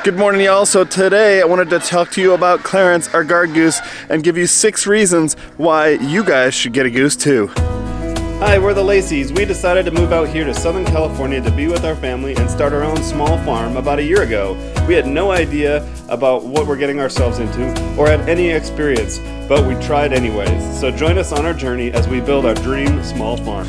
Good morning, y'all. So today I wanted to talk to you about Clarence, our guard goose, and give you 6 reasons why you guys should get a goose too. Hi, we're the Lacey's. We decided to move out here to Southern California to be with our family and start our own small farm about a year ago. We had no idea about what we're getting ourselves into or had any experience, but we tried anyways. So join us on our journey as we build our dream small farm.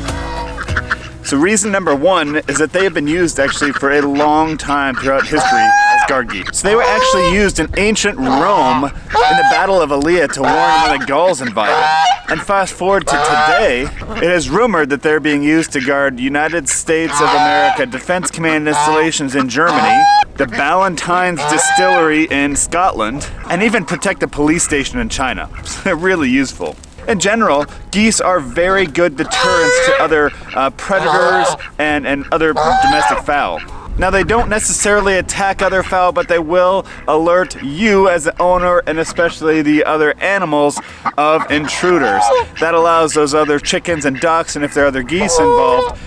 So reason number 1 is that they have been used actually for a long time throughout history as guard geese. So they were actually used in ancient Rome in the Battle of Iliad to warn when the Gauls invaded. And fast forward to today, it is rumored that they're being used to guard United States of America Defense Command installations in Germany, the Ballantyne's Distillery in Scotland, and even protect a police station in China. So they're really useful. In general, geese are very good deterrents to other predators and other domestic fowl. Now, they don't necessarily attack other fowl, but they will alert you as the owner and especially the other animals of intruders. That allows those other chickens and ducks, and if there are other geese involved,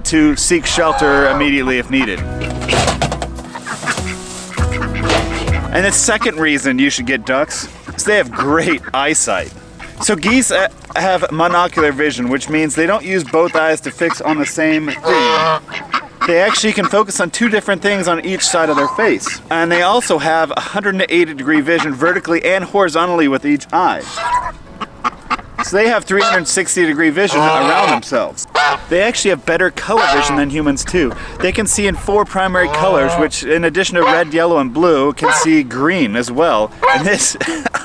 to seek shelter immediately if needed. And the second reason you should get ducks is they have great eyesight. So geese have monocular vision, which means they don't use both eyes to fix on the same thing. They actually can focus on 2 different things on each side of their face. And they also have 180-degree vision vertically and horizontally with each eye. So they have 360-degree vision around themselves. They actually have better color vision than humans too. They can see in 4 primary colors, which in addition to red, yellow, and blue, can see green as well. And this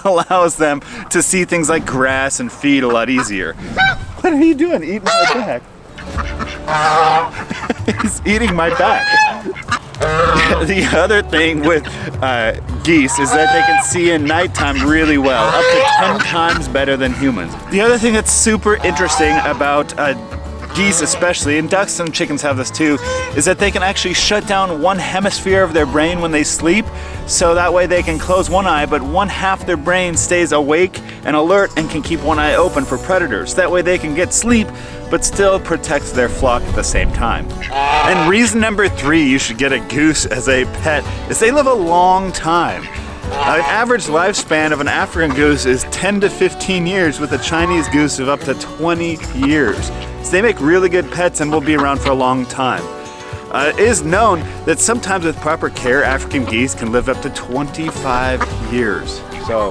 allows them to see things like grass and feed a lot easier. What are you doing? Eating my back? He's eating my back. The other thing with geese is that they can see in nighttime really well, up to 10 times better than humans. The other thing that's super interesting about geese especially, and ducks and chickens have this too, is that they can actually shut down one hemisphere of their brain when they sleep, so that way they can close one eye, but one half their brain stays awake and alert and can keep one eye open for predators. That way they can get sleep, but still protects their flock at the same time. And reason number 3 you should get a goose as a pet is they live a long time. An average lifespan of an African goose is 10 to 15 years, with a Chinese goose of up to 20 years. So they make really good pets and will be around for a long time. It is known that sometimes with proper care, African geese can live up to 25 years. So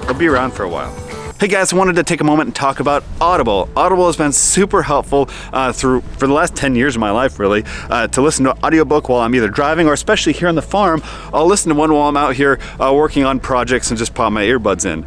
they'll be around for a while. Hey guys, I wanted to take a moment and talk about Audible. Audible has been super helpful for the last 10 years of my life, really, to listen to an audiobook while I'm either driving or especially here on the farm. I'll listen to one while I'm out here working on projects and just pop my earbuds in.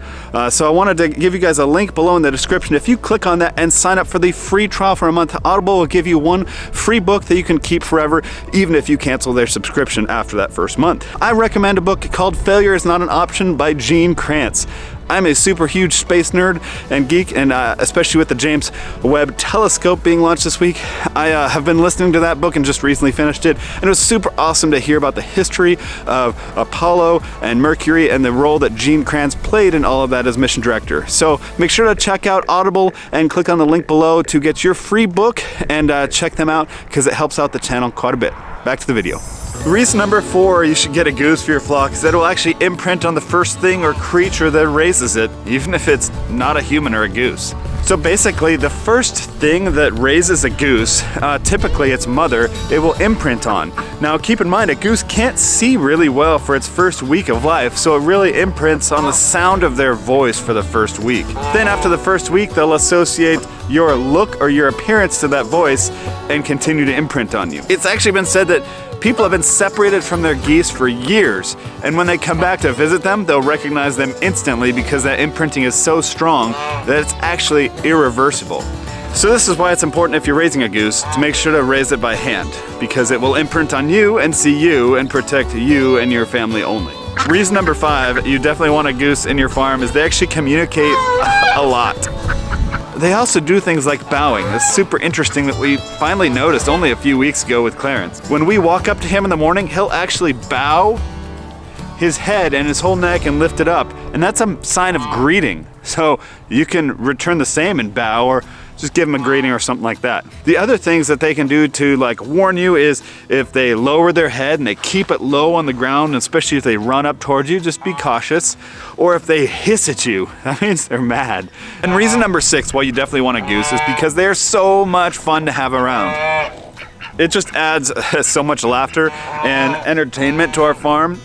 So I wanted to give you guys a link below in the description. If you click on that and sign up for the free trial for a month, Audible will give you 1 free book that you can keep forever, even if you cancel their subscription after that first month. I recommend a book called Failure is Not an Option by Clarence. I'm a super huge space nerd and geek, and especially with the James Webb Telescope being launched this week, I have been listening to that book and just recently finished it, and it was super awesome to hear about the history of Apollo and Mercury and the role that Clarence played in all of that as mission director. So make sure to check out Audible and click on the link below to get your free book and check them out because it helps out the channel quite a bit. Back to the video. Reason number 4 you should get a goose for your flock is that it will actually imprint on the first thing or creature that raises it, even if it's not a human or a goose. So basically, the first thing that raises a goose, typically its mother, it will imprint on. Now keep in mind, a goose can't see really well for its first week of life, so it really imprints on the sound of their voice for the first week. Then after the first week, they'll associate your look or your appearance to that voice and continue to imprint on you. It's actually been said that people have been separated from their geese for years, and when they come back to visit them, they'll recognize them instantly because that imprinting is so strong that it's actually irreversible. So this is why it's important, if you're raising a goose, to make sure to raise it by hand, because it will imprint on you and see you and protect you and your family only. Reason number 5 you definitely want a goose in your farm is they actually communicate a lot. They also do things like bowing. It's super interesting that we finally noticed only a few weeks ago with Clarence. When we walk up to him in the morning, he'll actually bow his head and his whole neck and lift it up, and that's a sign of greeting. So you can return the same and bow, or just give them a greeting or something like that. The other things that they can do to like warn you is if they lower their head and they keep it low on the ground, especially if they run up towards you, just be cautious. Or if they hiss at you, that means they're mad. And reason number 6 why you definitely want a goose is because they're so much fun to have around. It just adds so much laughter and entertainment to our farm,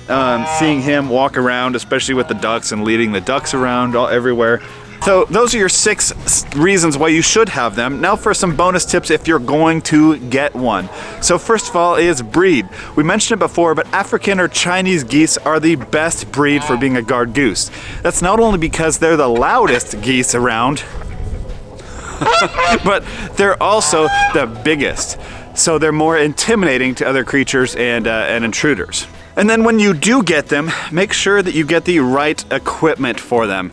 seeing him walk around, especially with the ducks and leading the ducks around everywhere. So those are your 6 reasons why you should have them. Now for some bonus tips if you're going to get one. So first of all is breed. We mentioned it before, but African or Chinese geese are the best breed for being a guard goose. That's not only because they're the loudest geese around, but they're also the biggest. So they're more intimidating to other creatures and intruders. And then when you do get them, make sure that you get the right equipment for them.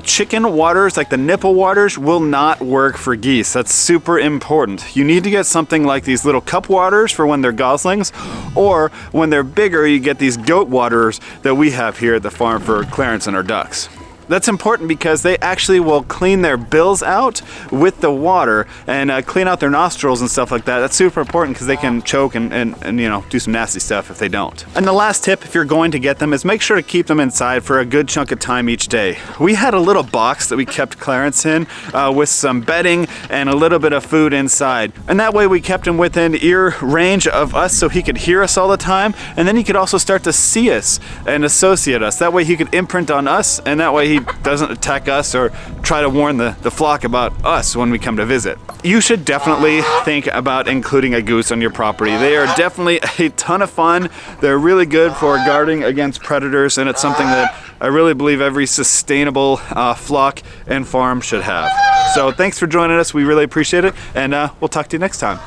Chicken waters, like the nipple waters, will not work for geese. That's super important. You need to get something like these little cup waters for when they're goslings, or when they're bigger, you get these goat waters that we have here at the farm for Clarence and our ducks. That's important because they actually will clean their bills out with the water and clean out their nostrils and stuff like that. That's super important because they can choke and you know, do some nasty stuff if they don't. And the last tip, if you're going to get them, is make sure to keep them inside for a good chunk of time each day. We had a little box that we kept Clarence in with some bedding and a little bit of food inside. And that way we kept him within ear range of us so he could hear us all the time. And then he could also start to see us and associate us. That way he could imprint on us, and that way he doesn't attack us or try to warn the flock about us when we come to visit. You should definitely think about including a goose on your property. They are definitely a ton of fun. They're really good for guarding against predators, and it's something that I really believe every sustainable flock and farm should have. So thanks for joining us. We really appreciate it, and we'll talk to you next time.